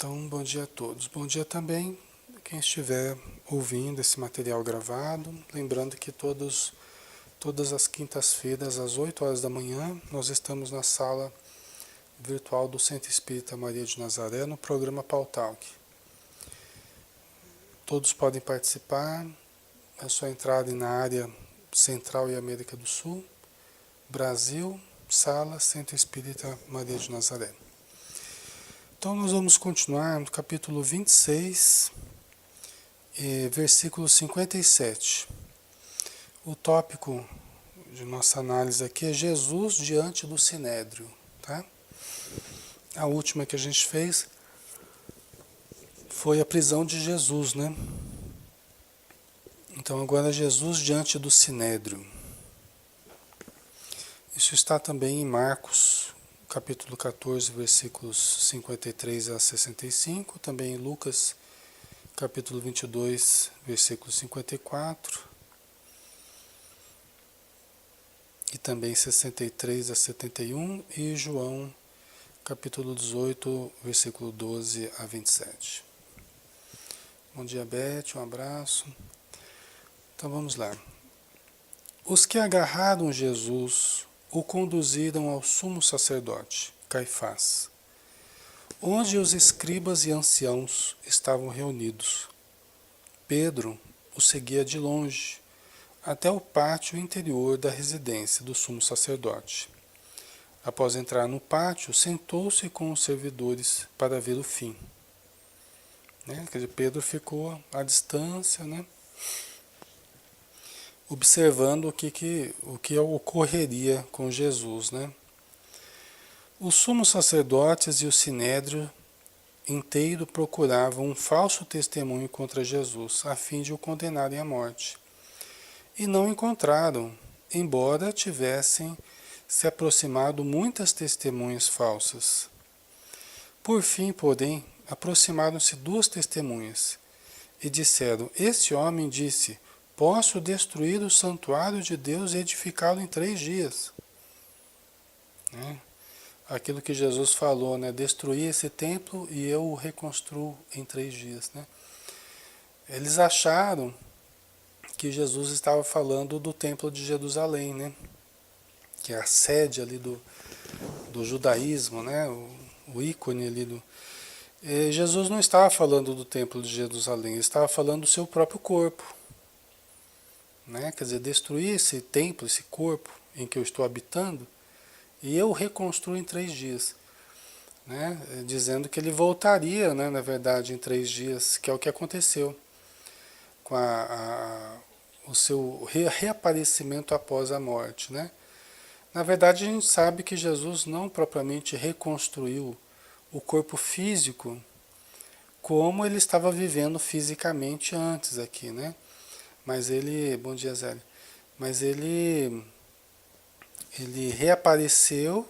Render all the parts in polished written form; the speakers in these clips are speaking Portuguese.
Então, bom dia a todos. Bom dia também quem estiver ouvindo esse material gravado. Lembrando que todas as quintas-feiras, às 8 horas da manhã, nós estamos na sala virtual do Centro Espírita Maria de Nazaré, no programa Pautalk. Todos podem participar, é só entrarem na área Central e América do Sul, Brasil, sala Centro Espírita Maria de Nazaré. Então nós vamos continuar no capítulo 26, versículo 57. O tópico de nossa análise aqui é Jesus diante do Sinédrio. Tá? A última que a gente fez foi a prisão de Jesus, né? Então agora Jesus diante do Sinédrio. Isso está também em Marcos, capítulo 14, versículos 53 a 65, também em Lucas, capítulo 22, versículo 54, e também 63 a 71, e João, capítulo 18, versículo 12 a 27. Bom dia, Beth, um abraço. Então vamos lá. Os que agarraram Jesus o conduziram ao sumo sacerdote, Caifás, onde os escribas e anciãos estavam reunidos. Pedro o seguia de longe, até o pátio interior da residência do sumo sacerdote. Após entrar no pátio, sentou-se com os servidores para ver o fim. Quer dizer, Pedro ficou à distância, observando o que ocorreria com Jesus. Os sumos sacerdotes e o sinédrio inteiro procuravam um falso testemunho contra Jesus, a fim de o condenarem à morte. E não encontraram, embora tivessem se aproximado muitas testemunhas falsas. Por fim, porém, aproximaram-se duas testemunhas e disseram: Este homem disse: Posso destruir o santuário de Deus e edificá-lo em 3 dias. Aquilo que Jesus falou, destruir esse templo e eu o reconstruo em 3 dias. Eles acharam que Jesus estava falando do templo de Jerusalém, que é a sede ali do judaísmo, o ícone ali do... Jesus não estava falando do templo de Jerusalém, ele estava falando do seu próprio corpo. Quer dizer, destruir esse templo, esse corpo em que eu estou habitando, e eu reconstruo em 3 dias. Dizendo que ele voltaria, na verdade, em 3 dias, que é o que aconteceu com o seu reaparecimento após a morte. Na verdade, a gente sabe que Jesus não propriamente reconstruiu o corpo físico como ele estava vivendo fisicamente antes aqui, Mas ele, bom dia, Zélio, mas ele reapareceu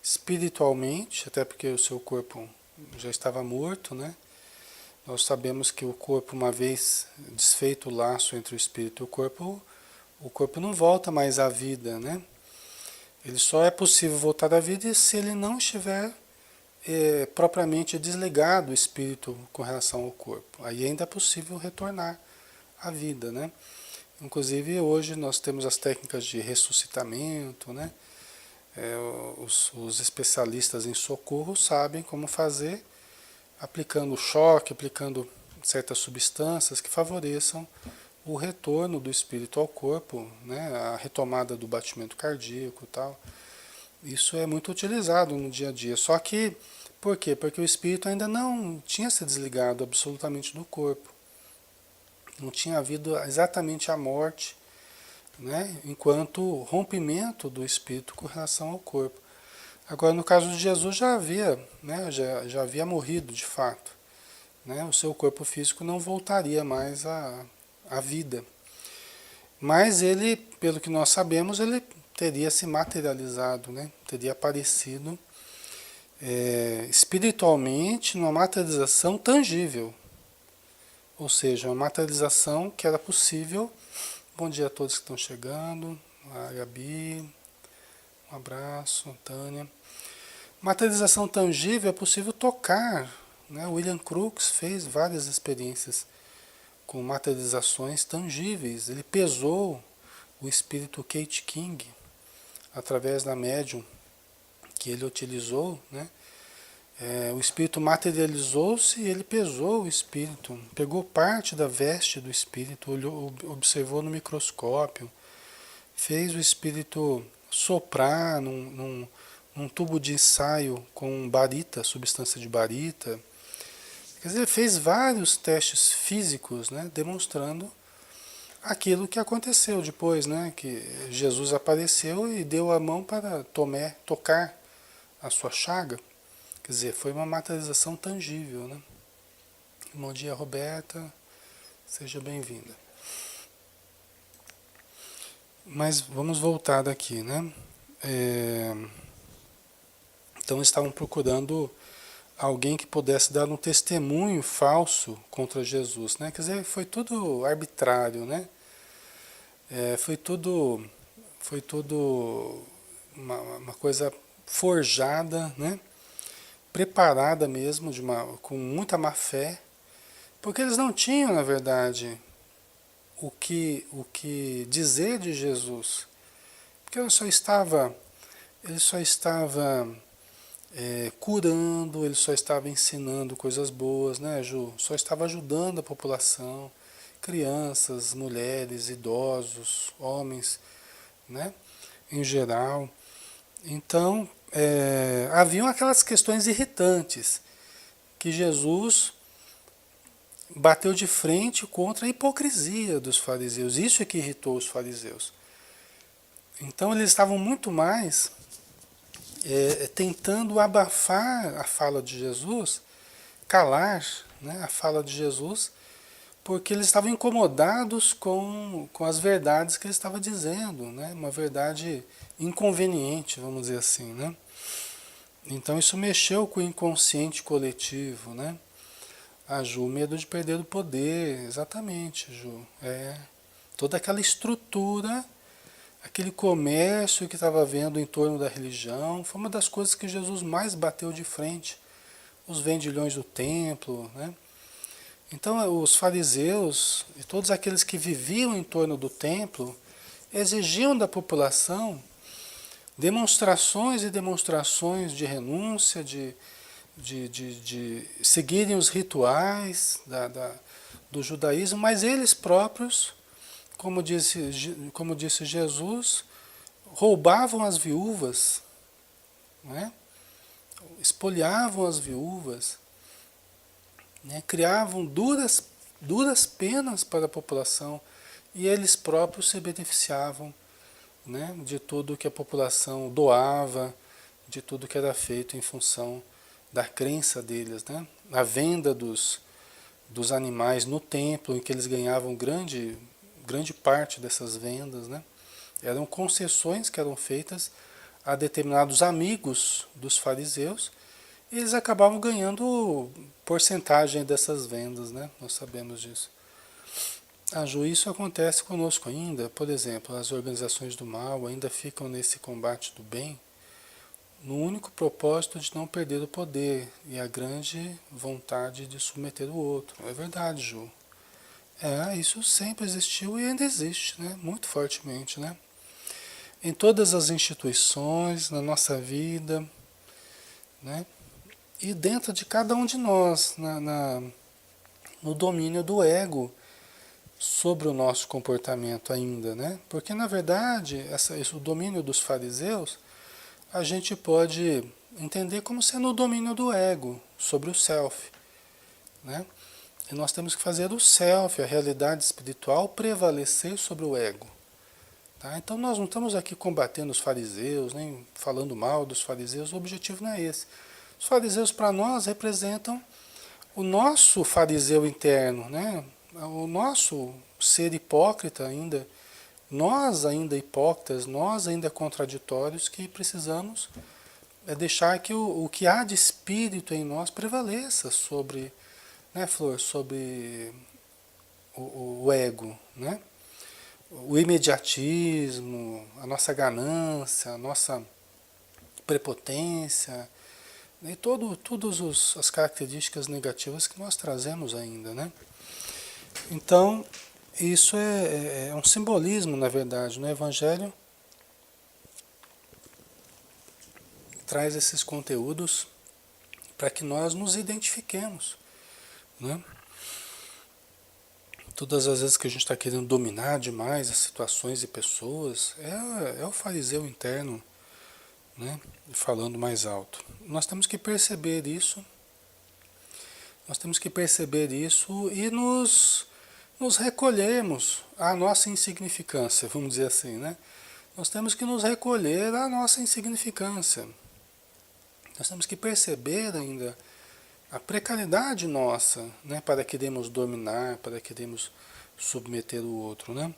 espiritualmente, até porque o seu corpo já estava morto, Nós sabemos que o corpo, uma vez desfeito o laço entre o espírito e o corpo não volta mais à vida, Ele só é possível voltar à vida se ele não estiver propriamente desligado o espírito com relação ao corpo. Aí ainda é possível retornar à vida, Inclusive hoje nós temos as técnicas de ressuscitamento, os especialistas em socorro sabem como fazer, aplicando choque, aplicando certas substâncias que favoreçam o retorno do espírito ao corpo, a retomada do batimento cardíaco e tal. Isso é muito utilizado no dia a dia. Só que, por quê? Porque o espírito ainda não tinha se desligado absolutamente do corpo. Não tinha havido exatamente a morte, enquanto rompimento do espírito com relação ao corpo. Agora, no caso de Jesus, já havia, já havia morrido de fato. O seu corpo físico não voltaria mais à vida. Mas ele, pelo que nós sabemos, ele teria se materializado, teria aparecido espiritualmente numa materialização tangível. Ou seja, uma materialização que era possível. Bom dia a todos que estão chegando. A Gabi, um abraço, Tânia. Materialização tangível é possível tocar né? William Crookes fez várias experiências com materializações tangíveis. Ele pesou o espírito Kate King através da médium que ele utilizou, né? O espírito materializou-se e ele pesou o espírito, pegou parte da veste do espírito, olhou, observou no microscópio, fez o espírito soprar num tubo de ensaio com barita, substância de barita. Quer dizer, fez vários testes físicos, né, demonstrando aquilo que aconteceu depois, né, que Jesus apareceu e deu a mão para Tomé tocar a sua chaga. Quer dizer, foi uma materialização tangível, né? Bom dia, Roberta. Seja bem-vinda. Mas vamos voltar daqui, né? Então estavam procurando alguém que pudesse dar um testemunho falso contra Jesus, né? Quer dizer, foi tudo arbitrário, né? Foi tudo uma coisa forjada, né? Preparada mesmo, com muita má fé, porque eles não tinham, na verdade, o que dizer de Jesus, porque ele só estava curando, ele só estava ensinando coisas boas, né, Ju? Só estava ajudando a população, crianças, mulheres, idosos, homens, né, em geral. Então, haviam aquelas questões irritantes que Jesus bateu de frente contra a hipocrisia dos fariseus. Isso é que irritou os fariseus. Então eles estavam muito mais tentando abafar a fala de Jesus, calar, né, a fala de Jesus, porque eles estavam incomodados com as verdades que ele estava dizendo, né, uma verdade inconveniente, vamos dizer assim, né? Então isso mexeu com o inconsciente coletivo, né? Ah, Ju, medo de perder o poder, exatamente, Ju. Toda aquela estrutura, aquele comércio que estava havendo em torno da religião, foi uma das coisas que Jesus mais bateu de frente. Os vendilhões do templo, né? Então os fariseus e todos aqueles que viviam em torno do templo exigiam da população demonstrações e demonstrações de renúncia, de seguirem os rituais do judaísmo, mas eles próprios, como disse Jesus, roubavam as viúvas, né? Espoliavam as viúvas, né? Criavam duras penas para a população e eles próprios se beneficiavam, né, de tudo que a população doava, de tudo que era feito em função da crença deles, né? A venda dos animais no templo, em que eles ganhavam grande parte dessas vendas, né? Eram concessões que eram feitas a determinados amigos dos fariseus e eles acabavam ganhando porcentagem dessas vendas, né? Nós sabemos disso. Ju, isso acontece conosco ainda. Por exemplo, as organizações do mal ainda ficam nesse combate do bem no único propósito de não perder o poder e a grande vontade de submeter o outro. É verdade, Ju. Isso sempre existiu e ainda existe, né? Muito fortemente, né? Em todas as instituições, na nossa vida, né? E dentro de cada um de nós, no domínio do ego sobre o nosso comportamento ainda, né? Porque na verdade, o domínio dos fariseus, a gente pode entender como sendo o domínio do ego sobre o self, né? E nós temos que fazer o self, a realidade espiritual, prevalecer sobre o ego. Tá? Então nós não estamos aqui combatendo os fariseus, nem falando mal dos fariseus, o objetivo não é esse. Os fariseus para nós representam o nosso fariseu interno, né? O nosso ser hipócrita ainda, nós ainda hipócritas, nós ainda contraditórios, que precisamos deixar que o que há de espírito em nós prevaleça sobre, né, Flor, sobre o ego, né? O imediatismo, a nossa ganância, a nossa prepotência, E todas as características negativas que nós trazemos ainda, né? Então, isso é um simbolismo, na verdade, no Evangelho traz esses conteúdos para que nós nos identifiquemos, né? Todas as vezes que a gente está querendo dominar demais as situações e pessoas, é o fariseu interno, né? Falando mais alto. Nós temos que perceber isso, nós temos que perceber isso e nos recolhermos à nossa insignificância, vamos dizer assim, né? Nós temos que nos recolher à nossa insignificância. Nós temos que perceber ainda a precariedade nossa, né, para queremos dominar, para queremos submeter o outro, né?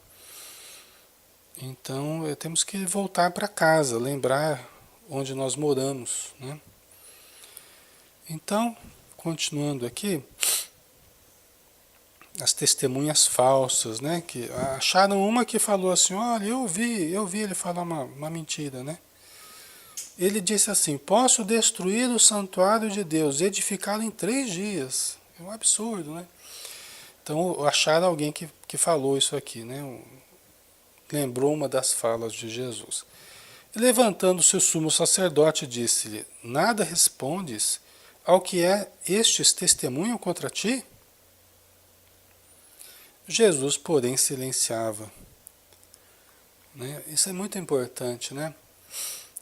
Então, temos que voltar para casa, lembrar onde nós moramos, né? Então, continuando aqui, as testemunhas falsas, né, que acharam uma que falou assim, olha, eu vi ele falar uma mentira, né? Ele disse assim, posso destruir o santuário de Deus, edificá-lo em 3 dias. É um absurdo, né? Então, acharam alguém que falou isso aqui, né? Lembrou uma das falas de Jesus. E levantando-se o sumo sacerdote, disse-lhe, nada respondes ao que estes testemunham contra ti? Jesus, porém, silenciava. Né? Isso é muito importante, né?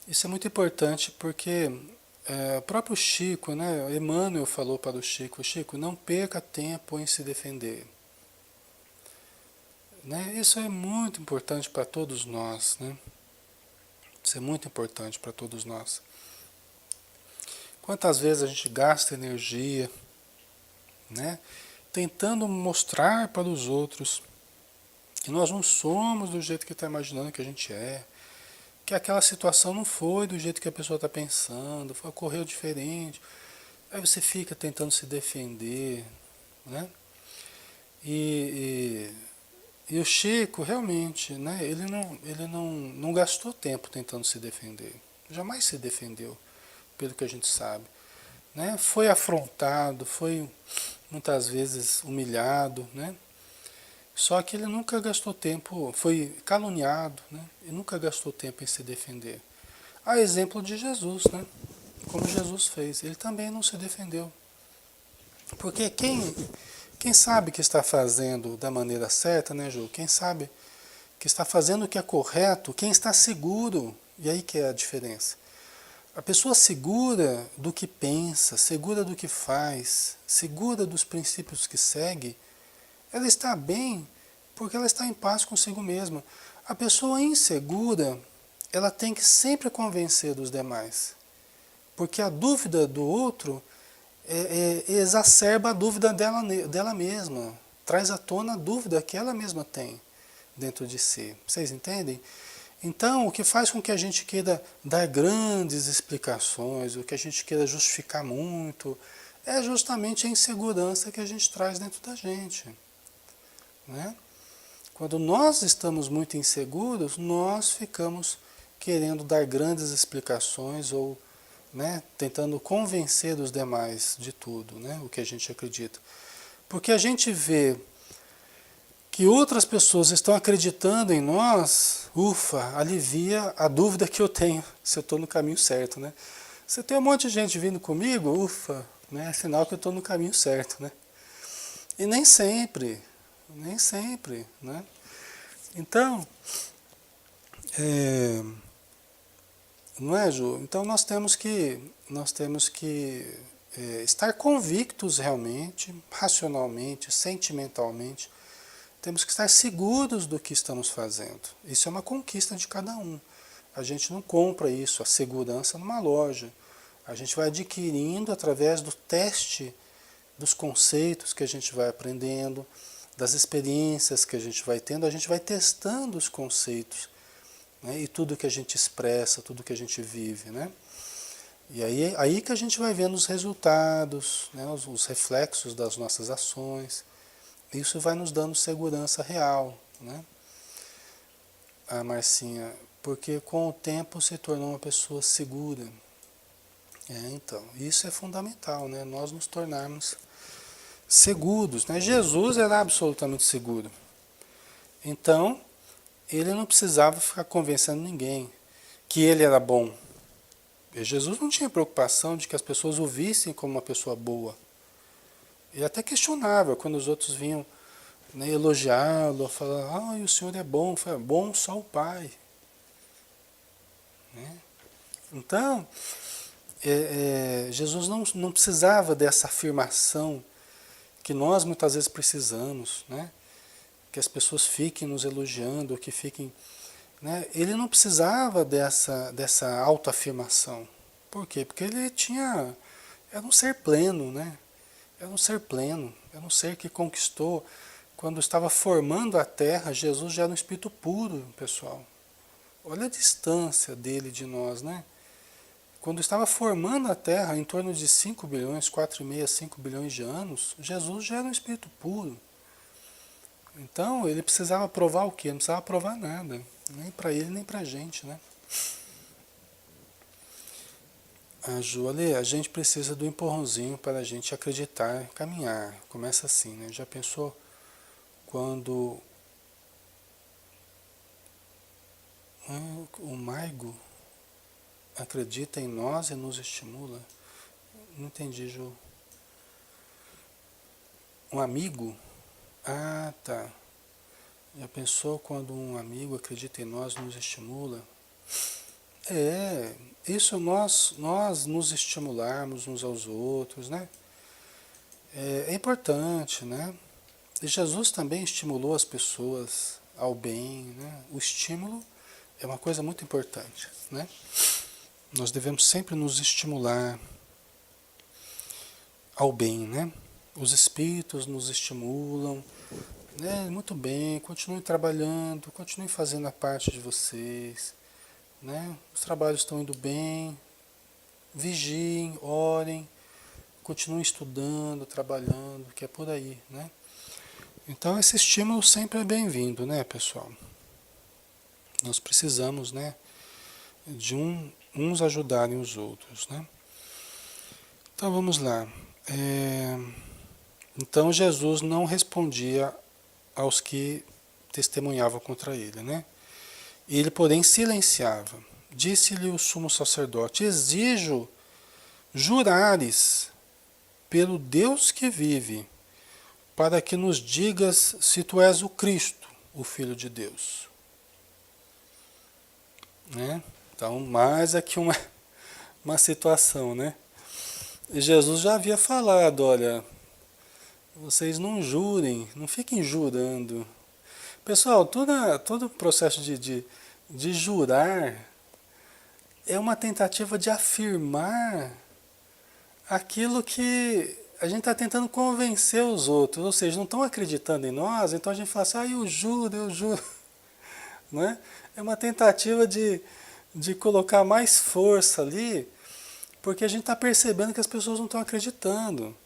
Isso é muito importante porque o próprio Chico, né? Emmanuel falou para o Chico, Chico, não perca tempo em se defender. Né? Isso é muito importante para todos nós, né? Isso é muito importante para todos nós. Quantas vezes a gente gasta energia, né? Tentando mostrar para os outros que nós não somos do jeito que está imaginando que a gente é, que aquela situação não foi do jeito que a pessoa está pensando, ocorreu diferente. Aí você fica tentando se defender, né? E, e o Chico, realmente, né? Ele não gastou tempo tentando se defender. Jamais se defendeu, pelo que a gente sabe. Né? Foi afrontado, foi muitas vezes humilhado, né? Só que ele nunca gastou tempo, foi caluniado, né? E nunca gastou tempo em se defender. A exemplo de Jesus, né? Como Jesus fez, ele também não se defendeu. Porque quem sabe que está fazendo da maneira certa, né, Ju? Quem sabe que está fazendo o que é correto, quem está seguro, e aí que é a diferença. A pessoa segura do que pensa, segura do que faz, segura dos princípios que segue, ela está bem porque ela está em paz consigo mesma. A pessoa insegura, ela tem que sempre convencer dos demais. Porque a dúvida do outro exacerba a dúvida dela mesma. Traz à tona a dúvida que ela mesma tem dentro de si. Vocês entendem? Então, o que faz com que a gente queira dar grandes explicações, o que a gente queira justificar muito, é justamente a insegurança que a gente traz dentro da gente. Né? Quando nós estamos muito inseguros, nós ficamos querendo dar grandes explicações ou, né, tentando convencer os demais de tudo, né, o que a gente acredita. Porque a gente vê que outras pessoas estão acreditando em nós, ufa, alivia a dúvida que eu tenho se eu estou no caminho certo, né? Se tem um monte de gente vindo comigo, ufa, né, é sinal que eu estou no caminho certo, né? E nem sempre, né? Então, não é, Ju? Então nós temos que estar convictos realmente, racionalmente, sentimentalmente. Temos que estar seguros do que estamos fazendo. Isso é uma conquista de cada um. A gente não compra isso, a segurança, numa loja. A gente vai adquirindo através do teste dos conceitos que a gente vai aprendendo, das experiências que a gente vai tendo, a gente vai testando os conceitos, né? E tudo que a gente expressa, tudo que a gente vive, né? E aí que a gente vai vendo os resultados, né? Os reflexos das nossas ações. Isso vai nos dando segurança real, né? A Marcinha, porque com o tempo se tornou uma pessoa segura. Então, isso é fundamental, né? Nós nos tornarmos seguros, né? Jesus era absolutamente seguro. Então, ele não precisava ficar convencendo ninguém que ele era bom. E Jesus não tinha preocupação de que as pessoas o vissem como uma pessoa boa. Ele até questionava quando os outros vinham, né, elogiá-lo, falar, o senhor é bom. Foi bom só o Pai. Né? Então, Jesus não precisava dessa afirmação que nós muitas vezes precisamos, né? Que as pessoas fiquem nos elogiando, ou que fiquem... Né? Ele não precisava dessa autoafirmação. Por quê? Porque ele era um ser pleno, né? Era um ser pleno, era um ser que conquistou. Quando estava formando a Terra, Jesus já era um espírito puro, pessoal. Olha a distância dele de nós, né? Quando estava formando a Terra, em torno de 5 bilhões, 4,5, 5 bilhões de anos, Jesus já era um espírito puro. Então, ele precisava provar o quê? Não precisava provar nada. Nem para ele, nem para a gente, né? A gente precisa do empurrãozinho para a gente acreditar, caminhar. Começa assim, né? Já pensou quando o Maigo acredita em nós e nos estimula? Não entendi, Ju. Um amigo? Ah, tá. Já pensou quando um amigo acredita em nós e nos estimula? Isso nós nos estimularmos uns aos outros, né? É importante, né? E Jesus também estimulou as pessoas ao bem, né? O estímulo é uma coisa muito importante, né? Nós devemos sempre nos estimular ao bem, né? Os espíritos nos estimulam, né? Muito bem, continuem trabalhando, continuem fazendo a parte de vocês, né? Os trabalhos estão indo bem, vigiem, orem, continuem estudando, trabalhando, que é por aí, né? Então esse estímulo sempre é bem-vindo, né, pessoal? Nós precisamos, né, de uns ajudarem os outros, né? Então vamos lá. Então Jesus não respondia aos que testemunhavam contra ele, né? Ele, porém, silenciava. Disse-lhe o sumo sacerdote: exijo jurares pelo Deus que vive, para que nos digas se tu és o Cristo, o Filho de Deus. Né? Então, mais aqui uma situação, né? E Jesus já havia falado, olha, vocês não jurem, não fiquem jurando. Pessoal, todo o processo de jurar é uma tentativa de afirmar aquilo que a gente está tentando convencer os outros, ou seja, não estão acreditando em nós, então a gente fala assim, eu juro, eu juro. Né? É uma tentativa de colocar mais força ali, porque a gente está percebendo que as pessoas não estão acreditando.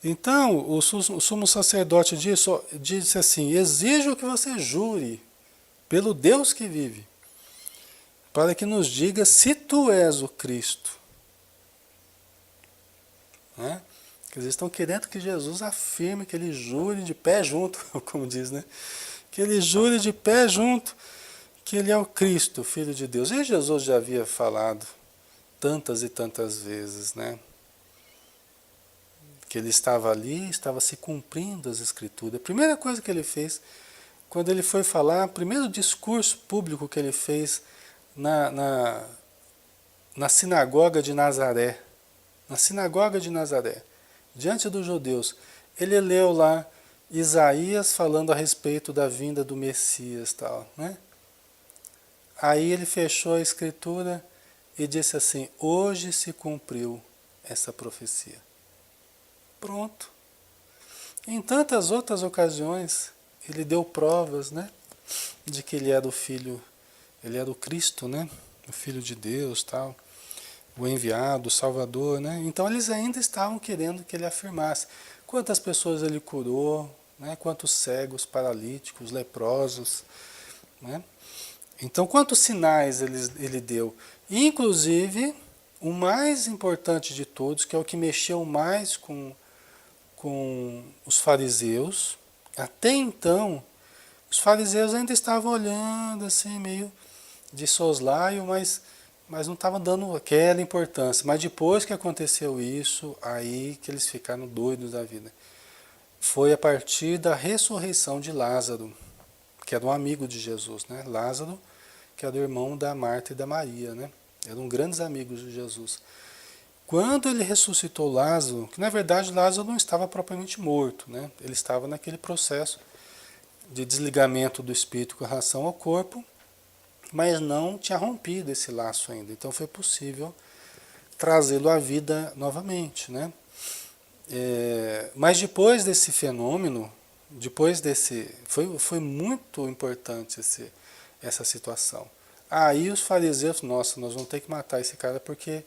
Então, o sumo sacerdote disse assim, exijo que você jure pelo Deus que vive, para que nos diga se tu és o Cristo. Né? Porque eles estão querendo que Jesus afirme, que ele jure de pé junto, como diz, né? Que ele jure de pé junto que ele é o Cristo, Filho de Deus. E Jesus já havia falado tantas e tantas vezes, né? Que ele estava ali, estava se cumprindo as Escrituras. A primeira coisa que ele fez, quando ele foi falar, o primeiro discurso público que ele fez na sinagoga de Nazaré, diante dos judeus, ele leu lá Isaías falando a respeito da vinda do Messias, tal, né? Aí ele fechou a escritura e disse assim, hoje se cumpriu essa profecia. Pronto. Em tantas outras ocasiões, ele deu provas, né, de que ele era o Filho, ele era o Cristo, né, o Filho de Deus, tal, o enviado, o Salvador, né? Então eles ainda estavam querendo que ele afirmasse. Quantas pessoas ele curou, né? Quantos cegos, paralíticos, leprosos, né? Então quantos sinais ele deu? Inclusive o mais importante de todos, que é o que mexeu mais com os fariseus. Até então, os fariseus ainda estavam olhando assim, meio de soslaio, mas não estavam dando aquela importância. Mas depois que aconteceu isso, aí que eles ficaram doidos da vida. Foi a partir da ressurreição de Lázaro, que era um amigo de Jesus, né? Lázaro, que era o irmão da Marta e da Maria, né? Eram grandes amigos de Jesus. Quando ele ressuscitou Lázaro, que na verdade Lázaro não estava propriamente morto, né? Ele estava naquele processo de desligamento do espírito com relação ao corpo, mas não tinha rompido esse laço ainda. Então foi possível trazê-lo à vida novamente, né? Mas depois desse fenômeno, depois desse, foi muito importante essa situação. Aí os fariseus, nossa, nós vamos ter que matar esse cara porque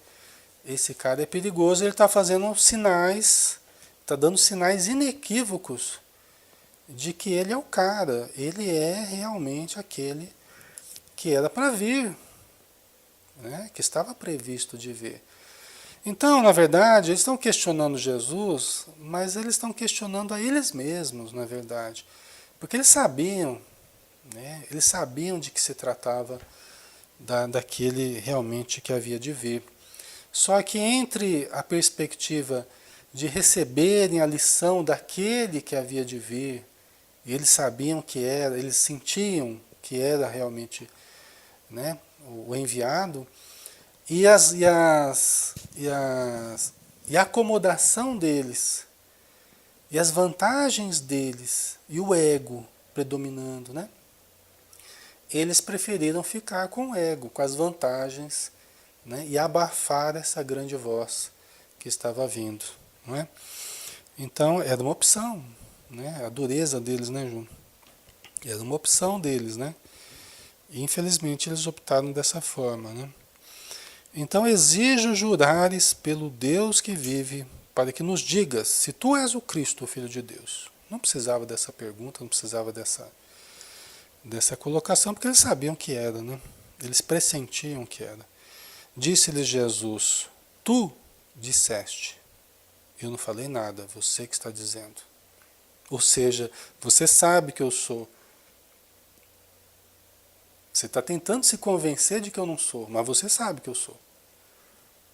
esse cara é perigoso, ele está fazendo sinais, está dando sinais inequívocos de que ele é o cara, ele é realmente aquele que era para vir, né? Que estava previsto de vir. Então, na verdade, eles estão questionando Jesus, mas eles estão questionando a eles mesmos, na verdade. Porque eles sabiam, né? Eles sabiam de que se tratava daquele realmente que havia de vir. Só que entre a perspectiva de receberem a lição daquele que havia de vir, e eles sabiam que era, eles sentiam que era realmente, né, o enviado, e a acomodação deles, e as vantagens deles, e o ego predominando, né? Eles preferiram ficar com o ego, com as vantagens, né? E abafar essa grande voz que estava vindo, não é? Então, era uma opção, né? A dureza deles, né, Ju? Era uma opção deles, né? E, infelizmente, eles optaram dessa forma, né? Então, exijo jurares pelo Deus que vive, para que nos digas se tu és o Cristo, o Filho de Deus. Não precisava dessa pergunta, não precisava dessa colocação, porque eles sabiam que era, né? Eles pressentiam que era. Disse-lhes Jesus, tu disseste. Eu não falei nada, você que está dizendo. Ou seja, você sabe que eu sou. Você está tentando se convencer de que eu não sou, mas você sabe que eu sou.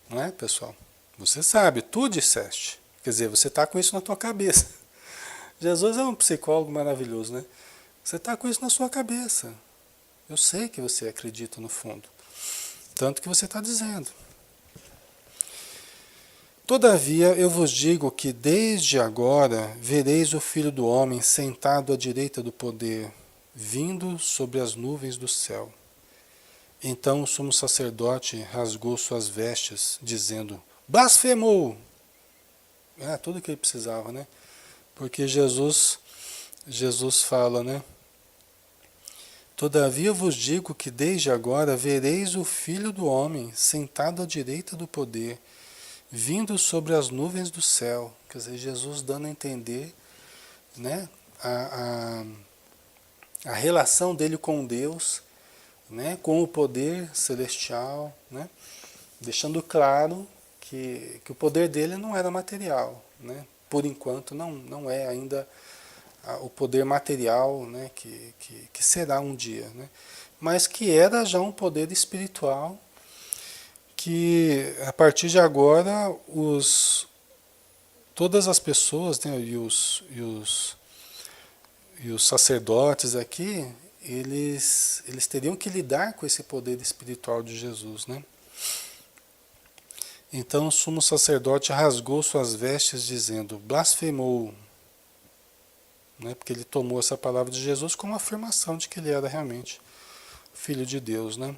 Não é, pessoal? Você sabe, tu disseste. Quer dizer, você está com isso na tua cabeça. Jesus é um psicólogo maravilhoso, né? Você está com isso na sua cabeça. Eu sei que você acredita no fundo. Tanto que você está dizendo. Todavia eu vos digo que desde agora vereis o Filho do Homem sentado à direita do poder, vindo sobre as nuvens do céu. Então o sumo sacerdote rasgou suas vestes, dizendo, blasfemou! Tudo que ele precisava, né? Porque Jesus fala, né? Todavia eu vos digo que desde agora vereis o Filho do Homem sentado à direita do poder, vindo sobre as nuvens do céu. Quer dizer, Jesus dando a entender, né, a relação dele com Deus, né, com o poder celestial, né, deixando claro que o poder dele não era material, né, por enquanto não é ainda o poder material, né, que será um dia, né, mas que era já um poder espiritual que a partir de agora todas as pessoas, né, e os sacerdotes aqui, eles teriam que lidar com esse poder espiritual de Jesus, né? Então o sumo sacerdote rasgou suas vestes dizendo, blasfemou, né, porque ele tomou essa palavra de Jesus como afirmação de que ele era realmente Filho de Deus, né?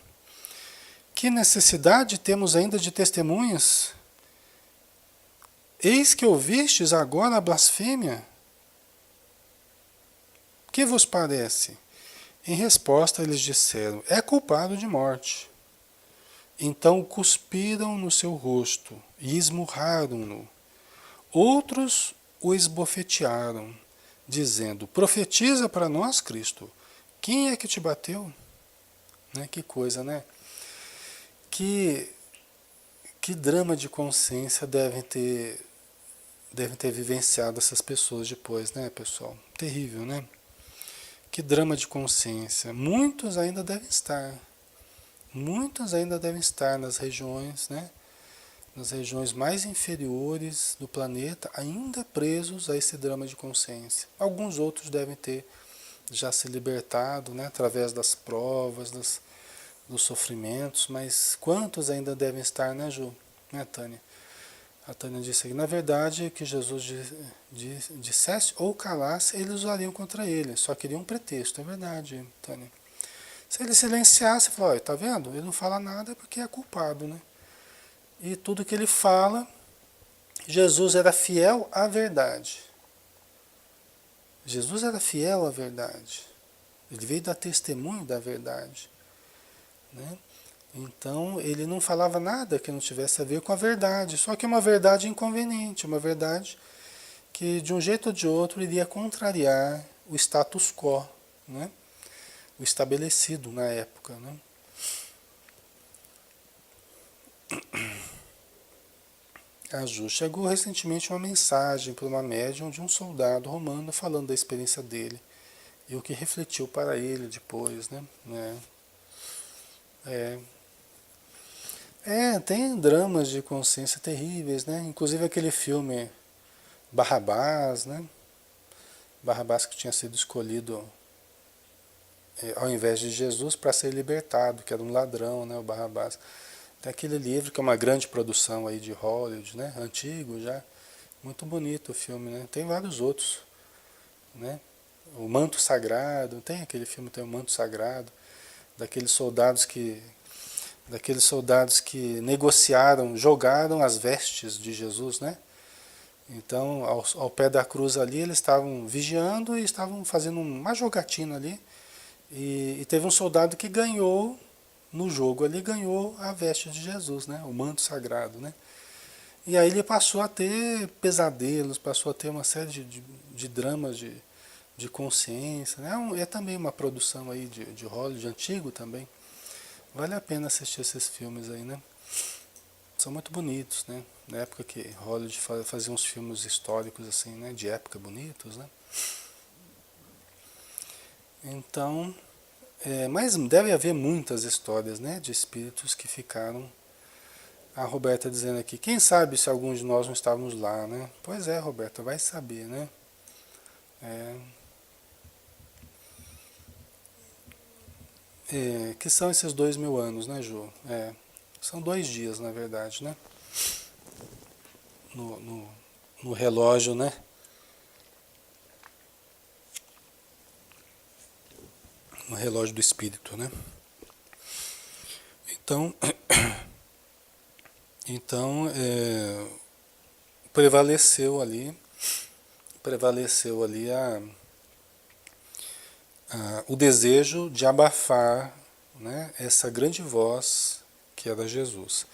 Que necessidade temos ainda de testemunhas? Eis que ouvistes agora a blasfêmia. Que vos parece? Em resposta, eles disseram, é culpado de morte. Então cuspiram no seu rosto e esmurraram-no. Outros o esbofetearam, dizendo, profetiza para nós, Cristo. Quem é que te bateu? Né? Que coisa, né? Que Que drama de consciência devem ter vivenciado essas pessoas depois, né, pessoal? Terrível, né? Que drama de consciência. Muitos ainda devem estar nas regiões, né? Nas regiões mais inferiores do planeta, ainda presos a esse drama de consciência. Alguns outros devem ter já se libertado, né? Através das provas, dos sofrimentos, mas quantos ainda devem estar, né, Ju? Né, Tânia? A Tânia disse que, na verdade, que Jesus dissesse ou calasse, eles usariam contra ele. Só queriam um pretexto, é verdade, Tânia. Se ele silenciasse, falou, olha, tá vendo? Ele não fala nada porque é culpado, né? E tudo que ele fala, Jesus era fiel à verdade. Jesus era fiel à verdade. Ele veio dar testemunho da verdade, né? Então, ele não falava nada que não tivesse a ver com a verdade, só que uma verdade inconveniente, uma verdade que de um jeito ou de outro iria contrariar o status quo, né? O estabelecido na época, né? A Ju, chegou recentemente uma mensagem para uma médium de um soldado romano falando da experiência dele e o que refletiu para ele depois, né? É, tem dramas de consciência terríveis, né? Inclusive aquele filme Barrabás, né? Barrabás que tinha sido escolhido ao invés de Jesus para ser libertado, que era um ladrão, né? O Barrabás. Tem aquele livro que é uma grande produção aí de Hollywood, né? Antigo já. Muito bonito o filme, né? Tem vários outros, né? O Manto Sagrado, tem aquele filme, tem o Manto Sagrado, daqueles soldados que negociaram, jogaram as vestes de Jesus, né? Então, ao pé da cruz ali, eles estavam vigiando e estavam fazendo uma jogatina ali. E teve um soldado que ganhou, no jogo ali, ganhou a veste de Jesus, né? O manto sagrado, né? E aí ele passou a ter pesadelos, passou a ter uma série de dramas de consciência, né? É também uma produção aí de Hollywood, antigo também. Vale a pena assistir esses filmes aí, né? São muito bonitos, né? Na época que Hollywood fazia uns filmes históricos assim, né? De época bonitos, né? Então, mas deve haver muitas histórias, né? De espíritos que ficaram. A Roberta dizendo aqui, quem sabe se alguns de nós não estávamos lá, né? Pois é, Roberta, vai saber, né? Que são esses 2000 anos, né, Ju? São 2 dias, na verdade, né? No relógio, né? No relógio do espírito, né? Então prevaleceu ali o desejo de abafar, né, essa grande voz que era Jesus.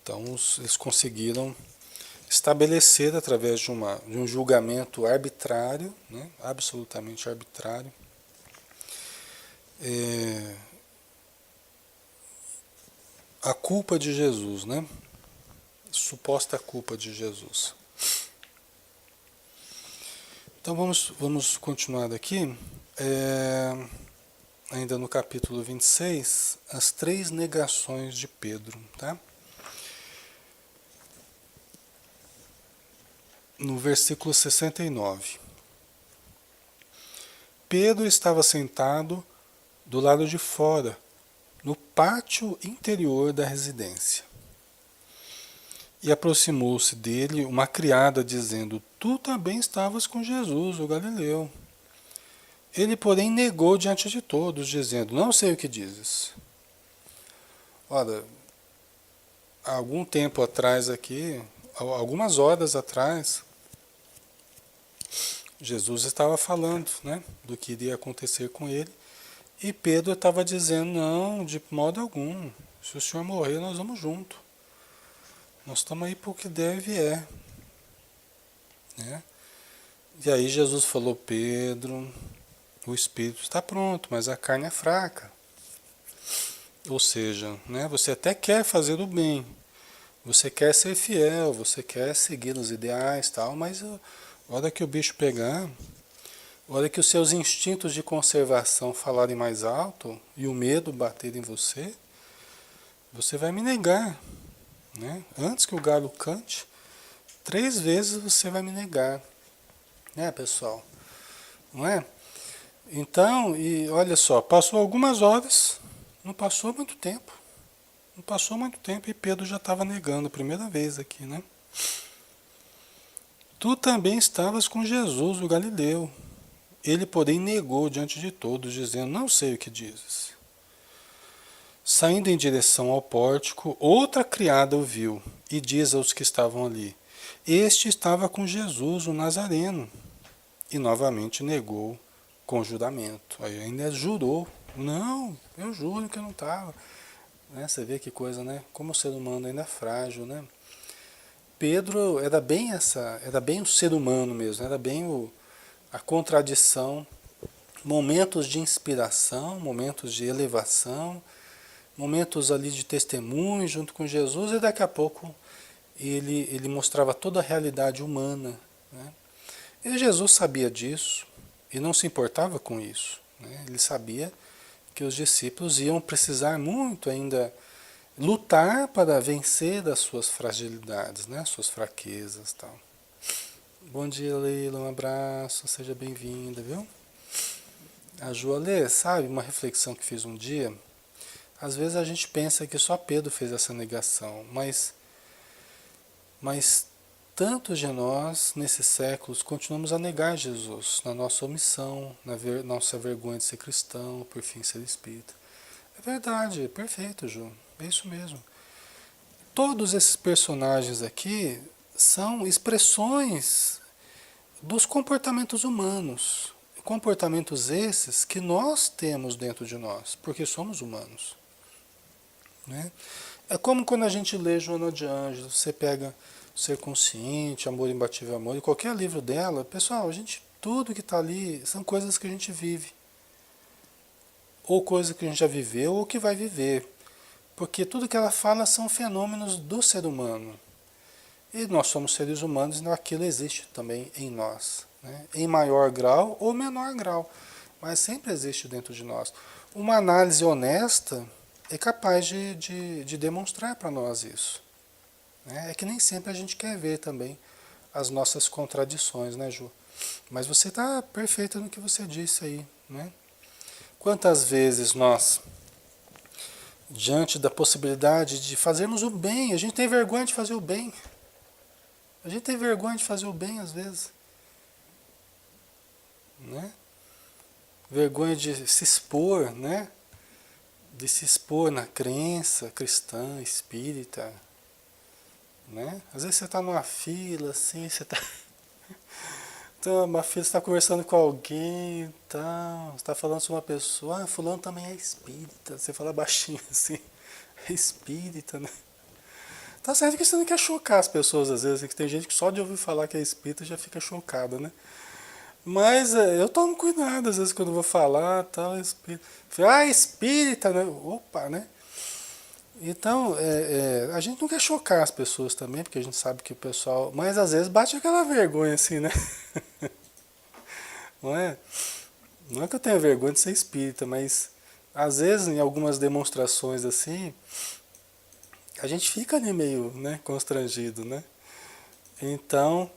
Então eles conseguiram estabelecer através de um julgamento arbitrário, né, absolutamente arbitrário, a culpa de Jesus, né? Suposta culpa de Jesus. Então vamos continuar aqui. Ainda no capítulo 26, as 3 negações de Pedro, tá? No versículo 69. Pedro estava sentado do lado de fora, no pátio interior da residência. E aproximou-se dele uma criada, dizendo, tu também estavas com Jesus, o Galileu. Ele, porém, negou diante de todos, dizendo, não sei o que dizes. Ora, há algum tempo atrás aqui, algumas horas atrás, Jesus estava falando, né, do que iria acontecer com ele, e Pedro estava dizendo, não, de modo algum, se o senhor morrer, nós vamos junto. Nós estamos aí porque deve né? E aí Jesus falou, Pedro, o espírito está pronto, mas a carne é fraca. Ou seja, né, você até quer fazer o bem, Você quer ser fiel, você quer seguir os ideais, tal, mas a hora que o bicho pegar, a hora que os seus instintos de conservação falarem mais alto e o medo bater em você, você vai me negar, né? Antes que o galo cante, 3 vezes você vai me negar, né, pessoal? Não é? Então, e olha só, passou algumas horas, não passou muito tempo. Não passou muito tempo e Pedro já estava negando a primeira vez aqui, né? Tu também estavas com Jesus, o Galileu. Ele, porém, negou diante de todos, dizendo, não sei o que dizes. Saindo em direção ao pórtico, outra criada o viu e diz aos que estavam ali, este estava com Jesus, o Nazareno. E novamente negou com juramento. Aí ainda jurou. Não, eu juro que eu não estava. Né? Você vê que coisa, né? Como o ser humano ainda é frágil, né? Pedro era bem o ser humano mesmo, era bem a contradição, momentos de inspiração, momentos de elevação, momentos ali de testemunho junto com Jesus e daqui a pouco ele mostrava toda a realidade humana, né? E Jesus sabia disso e não se importava com isso, né? Ele sabia que os discípulos iam precisar muito ainda lutar para vencer das suas fragilidades, né? Suas fraquezas, tal. Bom dia, Leila, um abraço, seja bem-vinda, viu? A Joalê, sabe, uma reflexão que fiz um dia, às vezes a gente pensa que só Pedro fez essa negação, mas tantos de nós, nesses séculos, continuamos a negar Jesus, na nossa omissão, nossa vergonha de ser cristão, por fim ser espírita. É verdade, perfeito, Ju, é isso mesmo. Todos esses personagens aqui são expressões dos comportamentos humanos. Comportamentos esses que nós temos dentro de nós, porque somos humanos. Né? É como quando a gente lê Joana de Ângeles, você pega Ser Consciente, Amor Imbatível Amor, e qualquer livro dela, pessoal, tudo que está ali são coisas que a gente vive. Ou coisas que a gente já viveu ou que vai viver. Porque tudo que ela fala são fenômenos do ser humano. E nós somos seres humanos e aquilo existe também em nós. Né? Em maior grau ou menor grau. Mas sempre existe dentro de nós. Uma análise honesta é capaz de demonstrar para nós isso. Né? É que nem sempre a gente quer ver também as nossas contradições, né, Ju? Mas você está perfeita no que você disse aí. Né? Quantas vezes nós, diante da possibilidade de fazermos o bem, a gente tem vergonha de fazer o bem. A gente tem vergonha de fazer o bem às vezes. Né? Vergonha de se expor, né? De se expor na crença cristã, espírita. Né? Às vezes você está numa fila, assim, você está. Então, uma fila, você está conversando com alguém, tá, você está falando com uma pessoa, ah, fulano também é espírita. Você fala baixinho assim, é espírita, né? Tá certo que você não quer chocar as pessoas às vezes, que tem gente que só de ouvir falar que é espírita já fica chocada, né? Mas eu tomo cuidado às vezes quando eu vou falar, tal, espírita. Ah, espírita, né? Opa, né? Então, a gente não quer chocar as pessoas também, porque a gente sabe que o pessoal. Mas às vezes bate aquela vergonha assim, né? Não é? Não é que eu tenha vergonha de ser espírita, mas às vezes em algumas demonstrações assim, a gente fica ali meio, né, constrangido, né? Então,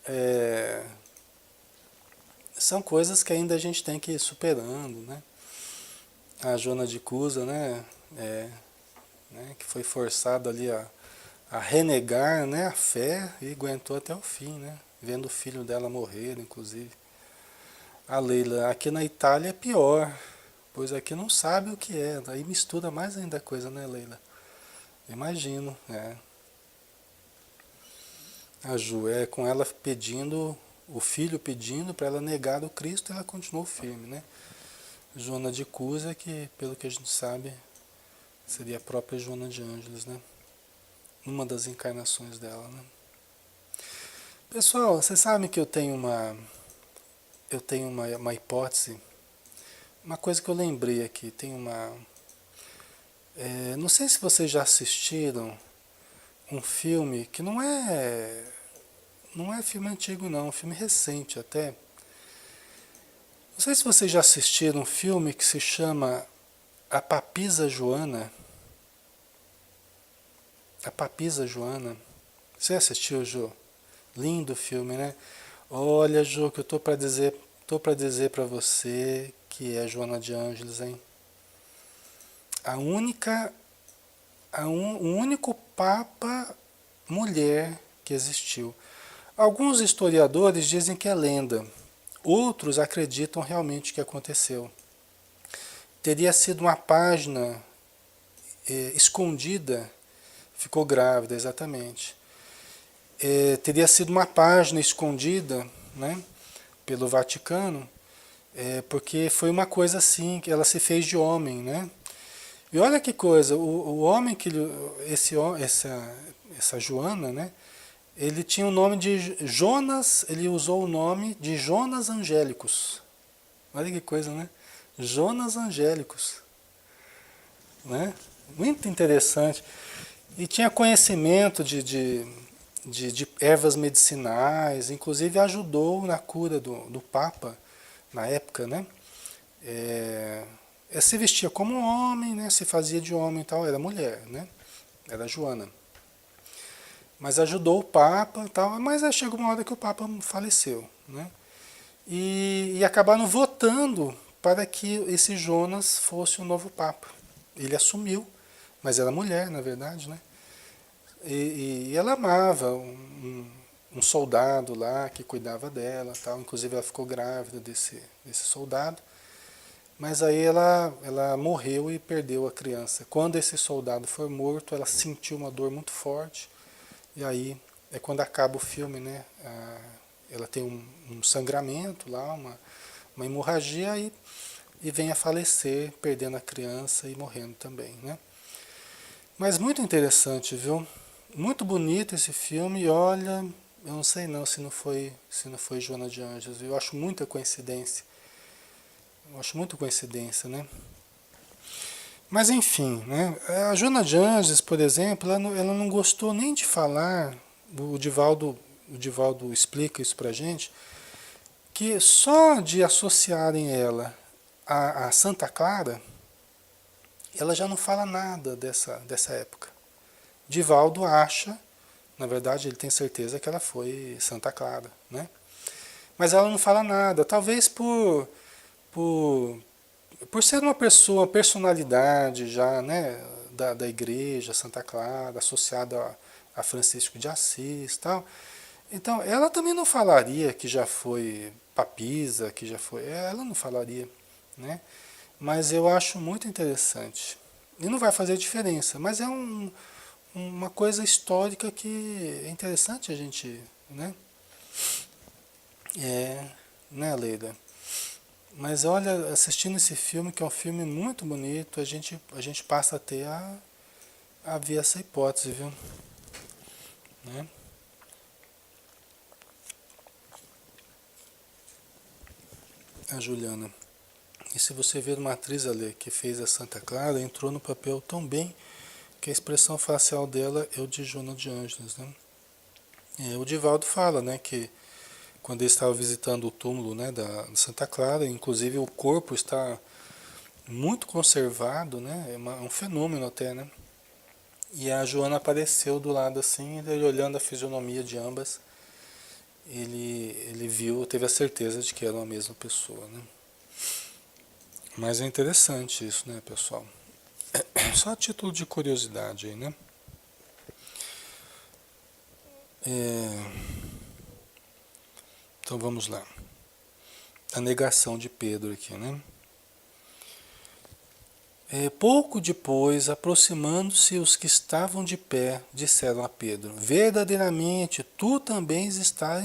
é, são coisas que ainda a gente tem que ir superando, né? A Joana de Cusa, né, que foi forçada ali a renegar, né, a fé e aguentou até o fim, né? Vendo o filho dela morrer, inclusive. A Leila, aqui na Itália é pior, pois aqui não sabe o que é, aí mistura mais ainda a coisa, né, Leila? Imagino, é. A Ju, com ela pedindo, o filho pedindo para ela negar o Cristo, ela continuou firme, né? Joana de Cusa, que pelo que a gente sabe, seria a própria Joana de Ângeles, né? Uma das encarnações dela, né? Pessoal, vocês sabem que eu tenho uma hipótese, uma coisa que eu lembrei aqui, tem uma, não sei se vocês já assistiram um filme que não é filme antigo não, é um filme recente até. Não sei se vocês já assistiram um filme que se chama A Papisa Joana. A Papisa Joana. Você assistiu, Jô? Lindo filme, né? Olha, Jô, que eu tô para dizer para você que é Joana de Ângeles, hein? A única, o único papa mulher que existiu. Alguns historiadores dizem que é lenda, outros acreditam realmente que aconteceu. Teria sido uma página escondida, ficou grávida, exatamente. Teria sido uma página escondida, né, pelo Vaticano, porque foi uma coisa assim, que ela se fez de homem, né? E olha que coisa, o homem que essa Joana, né? Ele tinha o nome de Jonas, ele usou o nome de Jonas Angélicos. Olha que coisa, né? Jonas Angélicos, né? Muito interessante. E tinha conhecimento de ervas medicinais, inclusive ajudou na cura do Papa na época, né? Se vestia como homem, né? Se fazia de homem e tal, era mulher, né? Era Joana. Mas ajudou o Papa e tal, mas aí chegou uma hora que o Papa faleceu, né? E acabaram votando para que esse Jonas fosse o novo Papa. Ele assumiu, mas era mulher, na verdade, né? E ela amava um soldado lá que cuidava dela, tal. Inclusive ela ficou grávida desse soldado. Mas aí ela morreu e perdeu a criança. Quando esse soldado foi morto, ela sentiu uma dor muito forte. E aí é quando acaba o filme, né? Ela tem um sangramento lá, uma hemorragia e vem a falecer, perdendo a criança e morrendo também, né? Mas muito interessante, viu? Muito bonito esse filme e olha, eu não sei não se não foi Joana de Ângeles, eu acho muita coincidência. Eu acho muita coincidência, né? Mas enfim, né? A Joana de Ângeles, por exemplo, ela não gostou nem de falar, o Divaldo explica isso pra gente, que só de associarem ela a Santa Clara, ela já não fala nada dessa época. Divaldo acha, na verdade ele tem certeza que ela foi Santa Clara, né? Mas ela não fala nada, talvez por, por ser uma pessoa, personalidade já, né, da igreja Santa Clara, associada a Francisco de Assis e tal. Então, ela também não falaria que já foi papisa, que já foi. Ela não falaria, né? Mas eu acho muito interessante. E não vai fazer diferença, mas é uma coisa histórica que é interessante a gente, né? Né, Leila? Mas olha, assistindo esse filme, que é um filme muito bonito, a gente passa a ter a ver essa hipótese, viu? Né? A Juliana. E se você ver uma atriz ali que fez a Santa Clara, entrou no papel tão bem que a expressão facial dela é o de Joana de Ângeles, né? O Divaldo fala, né, que quando ele estava visitando o túmulo, né, da Santa Clara, inclusive o corpo está muito conservado, né? É um fenômeno até, né? E a Joana apareceu do lado assim, ele olhando a fisionomia de ambas, ele viu, teve a certeza de que eram a mesma pessoa, né? Mas é interessante isso, né, pessoal? Só a título de curiosidade aí, né? Então vamos lá. A negação de Pedro aqui, né? Pouco depois, aproximando-se os que estavam de pé, disseram a Pedro: verdadeiramente, tu também estás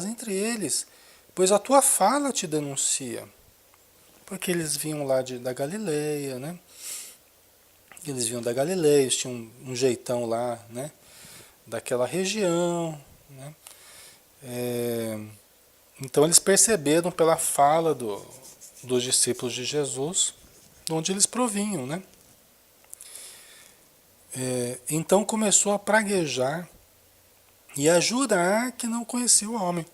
entre eles, pois a tua fala te denuncia. Porque eles vinham lá da Galileia, né? Eles vinham da Galileia, eles tinham um jeitão lá, né? Daquela região, né? Então eles perceberam pela fala dos discípulos de Jesus de onde eles provinham, né? Então começou a praguejar e a jurar que não conhecia o homem.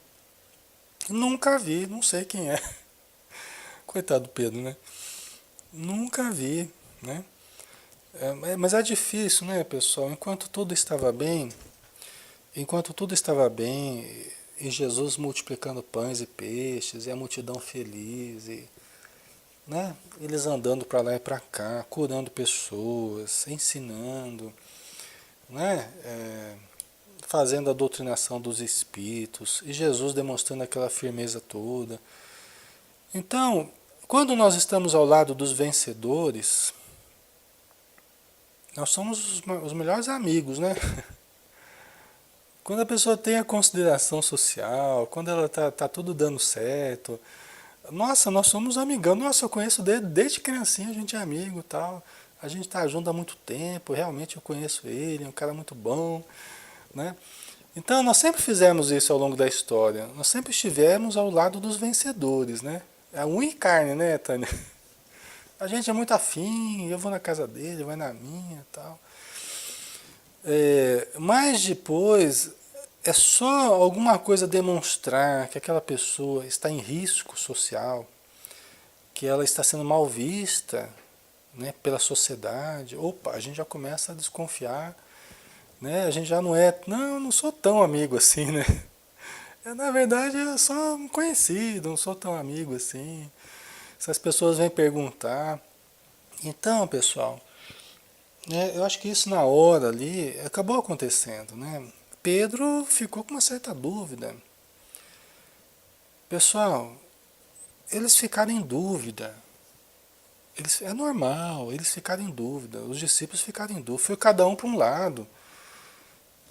Nunca vi, não sei quem é. Coitado do Pedro, né? Nunca vi, né? Mas é difícil, né, pessoal? Enquanto tudo estava bem, e Jesus multiplicando pães e peixes, e a multidão feliz, e, né, eles andando para lá e para cá, curando pessoas, ensinando, né, fazendo a doutrinação dos espíritos, e Jesus demonstrando aquela firmeza toda. Então, quando nós estamos ao lado dos vencedores, nós somos os melhores amigos, né? Quando a pessoa tem a consideração social, quando ela tá tudo dando certo, nossa, nós somos amigão. Nossa, eu conheço desde criancinha, a gente é amigo e tal. A gente tá junto há muito tempo, realmente eu conheço ele, é um cara muito bom, né? Então, nós sempre fizemos isso ao longo da história. Nós sempre estivemos ao lado dos vencedores, né? É unha e carne, né, Tânia? A gente é muito afim, eu vou na casa dele, vai na minha e tal. Mas depois é só alguma coisa demonstrar que aquela pessoa está em risco social, que ela está sendo mal vista, né, pela sociedade. Opa, a gente já começa a desconfiar, né? A gente já não é, não sou tão amigo assim, né? Na verdade, eu sou um conhecido, não sou tão amigo assim. Essas pessoas vêm perguntar. Então, pessoal, eu acho que isso na hora ali acabou acontecendo, né? Pedro ficou com uma certa dúvida. Pessoal, eles ficaram em dúvida. É normal, eles ficaram em dúvida. Os discípulos ficaram em dúvida. Foi cada um para um lado.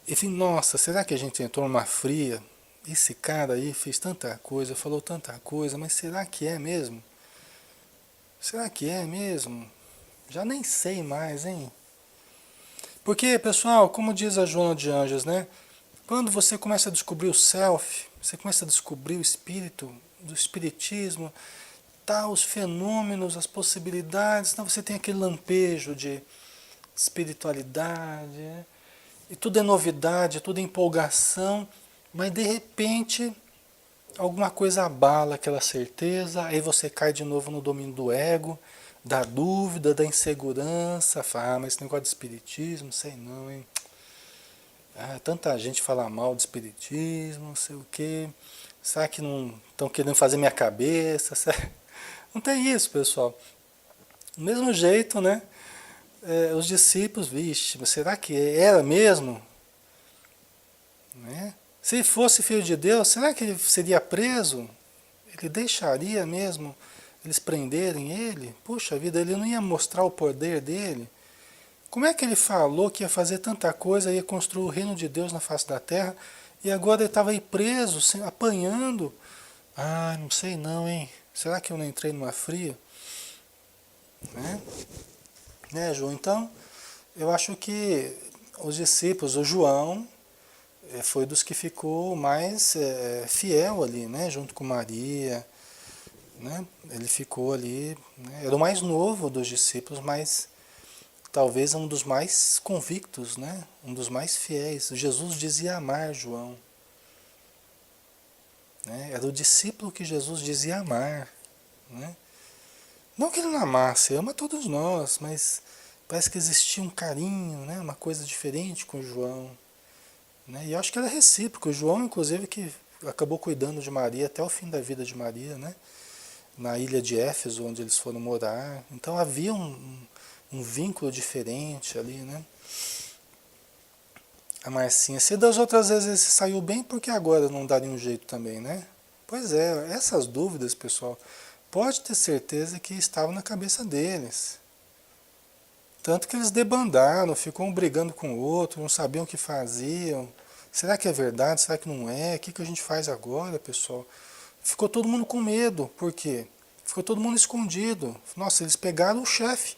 E assim, nossa, será que a gente entrou numa fria? Esse cara aí fez tanta coisa, falou tanta coisa, mas será que é mesmo? Será que é mesmo? Já nem sei mais, hein? Porque, pessoal, como diz a Joana de Anjos, né? Quando você começa a descobrir o self, você começa a descobrir o espírito, do espiritismo, tá, os fenômenos, as possibilidades, então você tem aquele lampejo de espiritualidade, né? E tudo é novidade, tudo é empolgação, mas de repente alguma coisa abala aquela certeza, aí você cai de novo no domínio do ego, da dúvida, da insegurança, fala, mas esse negócio de espiritismo, sei não, hein? Ah, tanta gente fala mal de espiritismo, não sei o quê. Será que não estão querendo fazer minha cabeça? Não tem isso, pessoal. Do mesmo jeito, né? Os discípulos, vixe, mas será que era mesmo? Né? Se fosse filho de Deus, será que ele seria preso? Ele deixaria mesmo eles prenderem ele? Puxa vida, ele não ia mostrar o poder dele? Como é que ele falou que ia fazer tanta coisa, ia construir o reino de Deus na face da terra, e agora ele estava aí preso, apanhando? Ah, não sei não, hein? Será que eu não entrei numa fria? Né? Né, João? Então, eu acho que os discípulos, o João, foi dos que ficou mais fiel ali, né? Junto com Maria, né? Ele ficou ali, né? Era o mais novo dos discípulos, mas talvez um dos mais convictos, né? Um dos mais fiéis. Jesus dizia amar João, né? Era o discípulo que Jesus dizia amar, né? Não que ele não amasse, ama todos nós, mas parece que existia um carinho, né? Uma coisa diferente com João, né? E eu acho que era recíproco. O João, inclusive, que acabou cuidando de Maria até o fim da vida de Maria, né? Na ilha de Éfeso, onde eles foram morar. Então havia um vínculo diferente ali, né? A Marcinha, se das outras vezes ele se saiu bem, por que agora não daria um jeito também, né? Pois é, essas dúvidas, pessoal, pode ter certeza que estavam na cabeça deles. Tanto que eles debandaram, ficam um brigando com o outro, não sabiam o que faziam. Será que é verdade? Será que não é? O que a gente faz agora, pessoal? Ficou todo mundo com medo. Por quê? Ficou todo mundo escondido. Nossa, eles pegaram o chefe.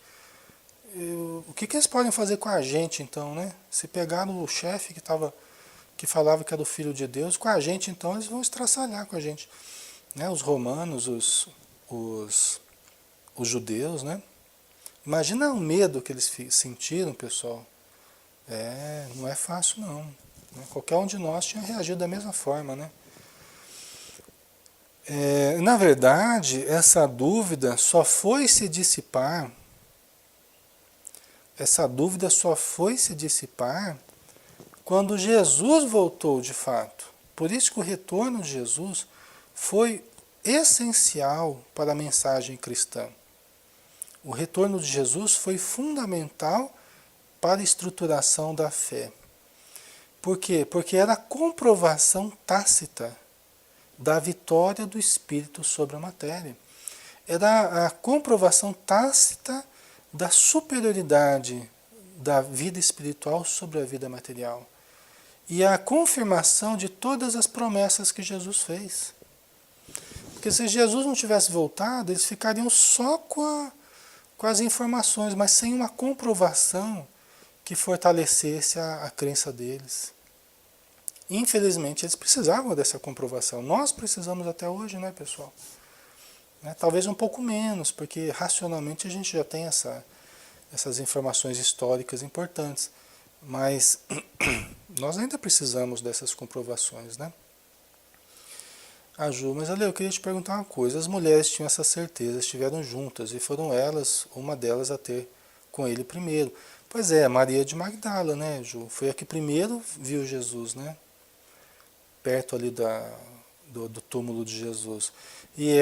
O que eles podem fazer com a gente então, né? Se pegaram o chefe que falava que era o filho de Deus, com a gente então eles vão estraçalhar com a gente, né? Os romanos, os, os judeus, né? Imagina o medo que eles sentiram, pessoal. Não é fácil não. Né? Qualquer um de nós tinha reagido da mesma forma, né? Na verdade, essa dúvida só foi se dissipar quando Jesus voltou de fato. Por isso que o retorno de Jesus foi essencial para a mensagem cristã. O retorno de Jesus foi fundamental para a estruturação da fé. Por quê? Porque era a comprovação tácita da vitória do Espírito sobre a matéria. Era a comprovação tácita da superioridade da vida espiritual sobre a vida material. E a confirmação de todas as promessas que Jesus fez. Porque se Jesus não tivesse voltado, eles ficariam só com as informações, mas sem uma comprovação que fortalecesse a crença deles. Infelizmente, eles precisavam dessa comprovação. Nós precisamos até hoje, né, pessoal? Talvez um pouco menos, porque racionalmente a gente já tem essas informações históricas importantes. Mas nós ainda precisamos dessas comprovações, né? Ju, mas Ale, eu queria te perguntar uma coisa. As mulheres tinham essa certeza, estiveram juntas e foram elas, uma delas, a ter com ele primeiro. Pois é, Maria de Magdala, né, Ju? Foi a que primeiro viu Jesus, né? Perto ali do túmulo de Jesus. E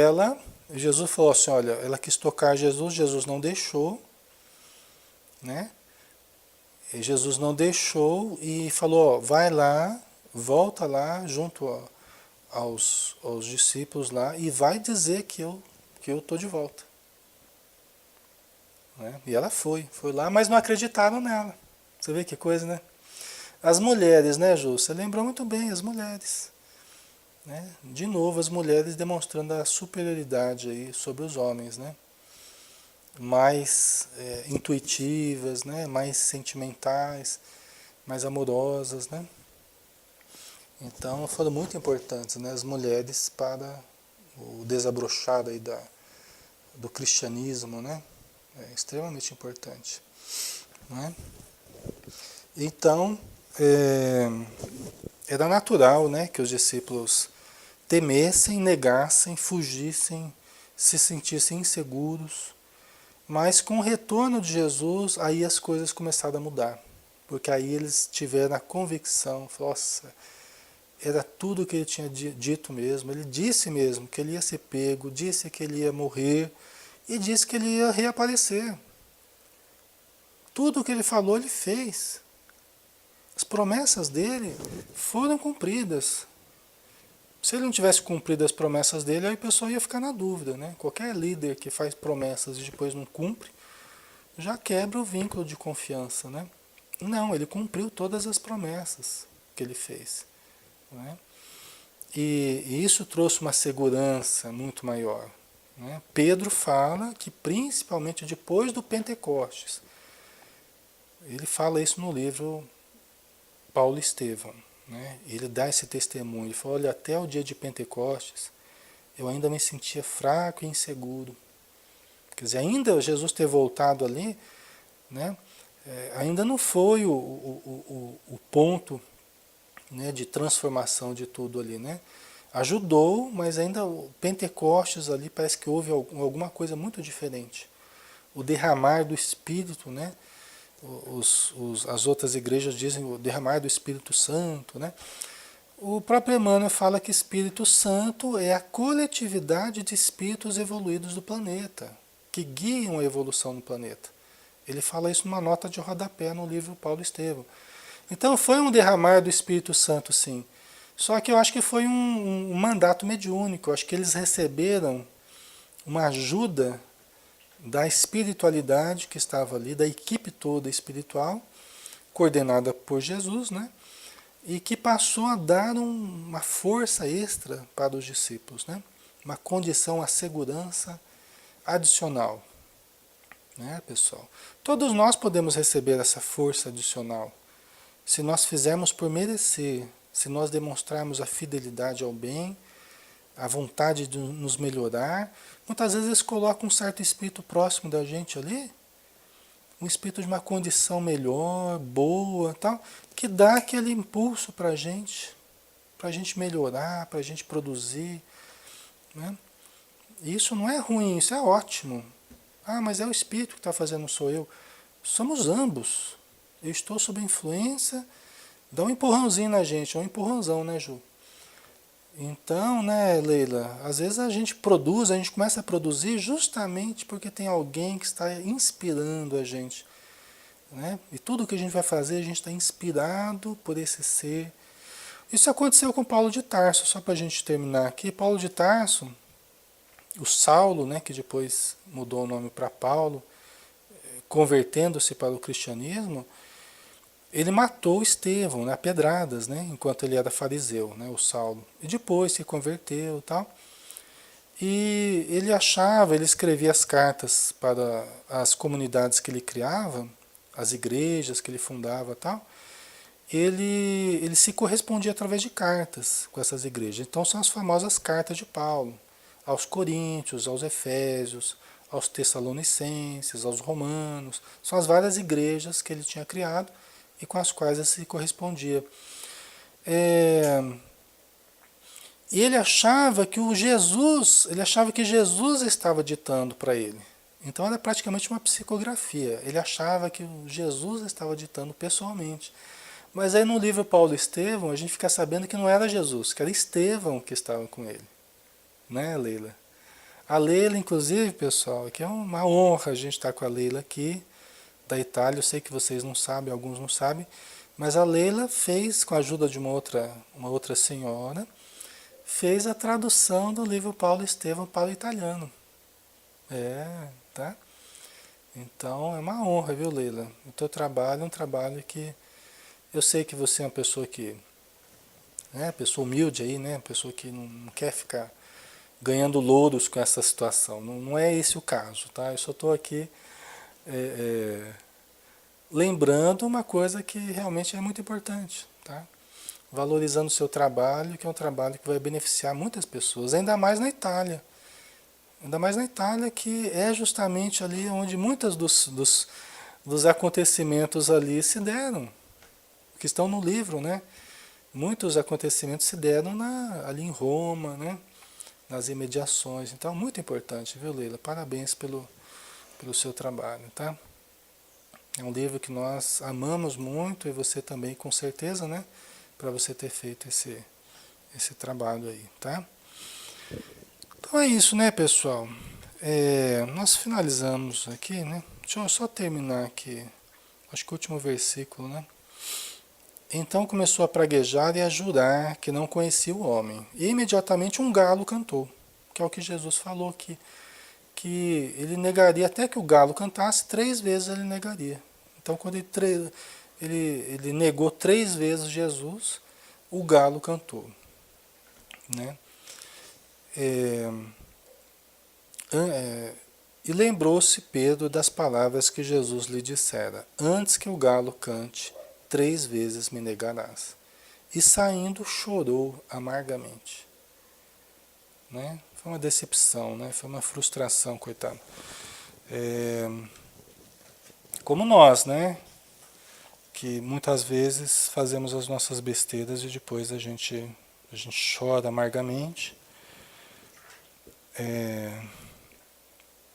Jesus falou assim, olha, ela quis tocar Jesus, Jesus não deixou, né? E Jesus não deixou e falou, ó, vai lá, volta lá junto aos discípulos lá e vai dizer que eu estou de volta. Né? E ela foi lá, mas não acreditaram nela. Você vê que coisa, né? As mulheres, né, Ju? Você lembrou muito bem, as mulheres. Né? De novo, as mulheres demonstrando a superioridade aí sobre os homens, né? Mais intuitivas, né? Mais sentimentais, mais amorosas, né? Então foram muito importantes, né, as mulheres para o desabrochar aí do cristianismo, né? É extremamente importante. Né? Então, era natural, né, que os discípulos temessem, negassem, fugissem, se sentissem inseguros. Mas com o retorno de Jesus, aí as coisas começaram a mudar. Porque aí eles tiveram a convicção, nossa, era tudo o que ele tinha dito mesmo. Ele disse mesmo que ele ia ser pego, disse que ele ia morrer e disse que ele ia reaparecer. Tudo o que ele falou, ele fez. As promessas dele foram cumpridas. Se ele não tivesse cumprido as promessas dele, aí o pessoal ia ficar na dúvida, né? Qualquer líder que faz promessas e depois não cumpre, já quebra o vínculo de confiança, né? Não, ele cumpriu todas as promessas que ele fez. Né? E isso trouxe uma segurança muito maior. Né? Pedro fala que principalmente depois do Pentecostes, ele fala isso no livro Paulo Estevão. Né? Ele dá esse testemunho, ele fala, olha, até o dia de Pentecostes, eu ainda me sentia fraco e inseguro. Quer dizer, ainda Jesus ter voltado ali, né? Ainda não foi o ponto, né, de transformação de tudo ali, né? Ajudou, mas ainda o Pentecostes ali parece que houve alguma coisa muito diferente. O derramar do Espírito, né? As outras igrejas dizem o derramar do Espírito Santo, né? O próprio Emmanuel fala que Espírito Santo é a coletividade de espíritos evoluídos do planeta, que guiam a evolução no planeta. Ele fala isso numa nota de rodapé no livro Paulo Estevão. Então foi um derramar do Espírito Santo, sim. Só que eu acho que foi um mandato mediúnico. Eu acho que eles receberam uma ajuda da espiritualidade que estava ali, da equipe toda espiritual, coordenada por Jesus, né? E que passou a dar uma força extra para os discípulos, né? Uma condição, a segurança adicional. Né, pessoal? Todos nós podemos receber essa força adicional. Se nós fizermos por merecer, se nós demonstrarmos a fidelidade ao bem, a vontade de nos melhorar, muitas vezes eles colocam um certo espírito próximo da gente ali, um espírito de uma condição melhor, boa, tal, que dá aquele impulso para a gente melhorar, para a gente produzir, né? E isso não é ruim, isso é ótimo. Ah, mas é o espírito que está fazendo, não sou eu. Somos ambos. Eu estou sob influência, dá um empurrãozinho na gente, um empurrãozão, né, Ju? Então, né, Leila, às vezes a gente produz, a gente começa a produzir justamente porque tem alguém que está inspirando a gente, né? E tudo que a gente vai fazer, a gente está inspirado por esse ser. Isso aconteceu com Paulo de Tarso, só para a gente terminar aqui. Paulo de Tarso, o Saulo, né, que depois mudou o nome para Paulo, convertendo-se para o cristianismo, ele matou Estevão, né, a pedradas, né, enquanto ele era fariseu, né, o Saulo. E depois se converteu e tal. E ele achava, ele escrevia as cartas para as comunidades que ele criava, as igrejas que ele fundava e tal. Ele se correspondia através de cartas com essas igrejas. Então são as famosas cartas de Paulo, aos Coríntios, aos Efésios, aos Tessalonicenses, aos Romanos. São as várias igrejas que ele tinha criado e com as quais ele se correspondia. É, e ele achava que Jesus estava ditando para ele. Então era praticamente uma psicografia. Ele achava que Jesus estava ditando pessoalmente. Mas aí no livro Paulo e Estevão, a gente fica sabendo que não era Jesus, que era Estevão que estava com ele. Né, Leila? A Leila, inclusive, pessoal, que é uma honra a gente estar com a Leila aqui, da Itália. Eu sei que vocês não sabem, alguns não sabem, mas a Leila fez, com a ajuda de uma outra senhora, fez a tradução do livro Paulo e Estevão para o italiano. É, tá? Então é uma honra, viu, Leila? O teu trabalho é um trabalho que eu sei que você é uma pessoa que, né, pessoa humilde aí, né, pessoa que não quer ficar ganhando louros com essa situação. Não, não é esse o caso, tá? Eu só estou aqui é, é, lembrando uma coisa que realmente é muito importante, tá? Valorizando o seu trabalho, que é um trabalho que vai beneficiar muitas pessoas, ainda mais na Itália. Ainda mais na Itália, que é justamente ali onde muitos dos acontecimentos ali se deram, que estão no livro, né? Muitos acontecimentos se deram ali em Roma, né? Nas imediações. Então, muito importante, viu, Leila? Parabéns pelo seu trabalho, tá? É um livro que nós amamos muito e você também, com certeza, né? Para você ter feito esse trabalho aí, tá? Então é isso, né, pessoal? Nós finalizamos aqui, né? Deixa eu só terminar aqui. Acho que o último versículo, né? Então começou a praguejar e a jurar que não conhecia o homem. E imediatamente um galo cantou, que é o que Jesus falou aqui, que ele negaria, até que o galo cantasse, 3 vezes ele negaria. Então quando ele negou 3 vezes Jesus, o galo cantou, né? É, e lembrou-se Pedro das palavras que Jesus lhe dissera: antes que o galo cante, 3 vezes me negarás. E saindo chorou amargamente, né? Foi uma decepção, né? Foi uma frustração, coitado. É, como nós, né? Que muitas vezes fazemos as nossas besteiras e depois a gente chora amargamente.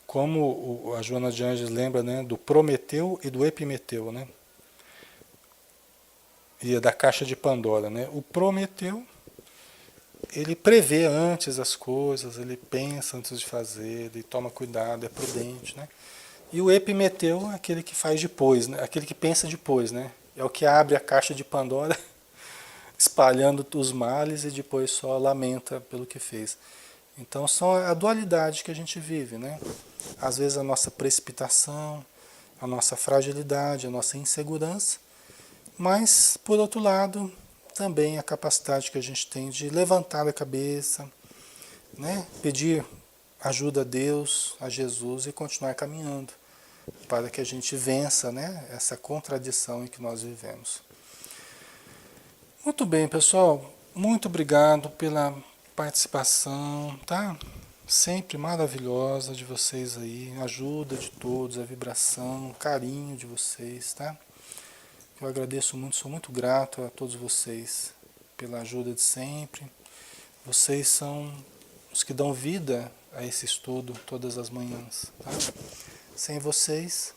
Como a Joana de Anjos lembra, né? Do Prometeu e do Epimeteu, né? E da caixa de Pandora, né? O Prometeu, ele prevê antes as coisas, ele pensa antes de fazer, ele toma cuidado, é prudente, né? E o Epimeteu é aquele que faz depois, né? Aquele que pensa depois, né? É o que abre a caixa de Pandora, espalhando os males e depois só lamenta pelo que fez. Então são a dualidade que a gente vive, né? Às vezes a nossa precipitação, a nossa fragilidade, a nossa insegurança, mas por outro lado também a capacidade que a gente tem de levantar a cabeça, né? Pedir ajuda a Deus, a Jesus e continuar caminhando para que a gente vença, né, essa contradição em que nós vivemos. Muito bem, pessoal. Muito obrigado pela participação, tá? sempre maravilhosa de vocês aí, a ajuda de todos, a vibração, o carinho de vocês, tá? Eu agradeço muito, sou muito grato a todos vocês pela ajuda de sempre. Vocês são os que dão vida a esse estudo todas as manhãs, tá? Sem vocês,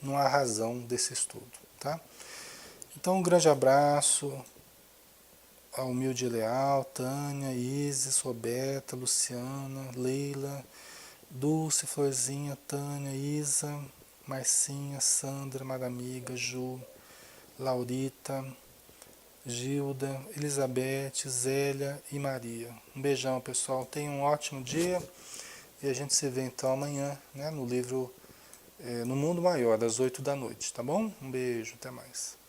não há razão desse estudo, tá? Então, um grande abraço ao Humilde e Leal, Tânia, Isis, Roberta, Luciana, Leila, Dulce, Florzinha, Tânia, Isa, Marcinha, Sandra, Maramiga, Ju, Laurita, Gilda, Elizabeth, Zélia e Maria. Um beijão, pessoal. Tenham um ótimo dia e a gente se vê então amanhã, né, no livro No Mundo Maior, às 8 da noite, tá bom? Um beijo, até mais.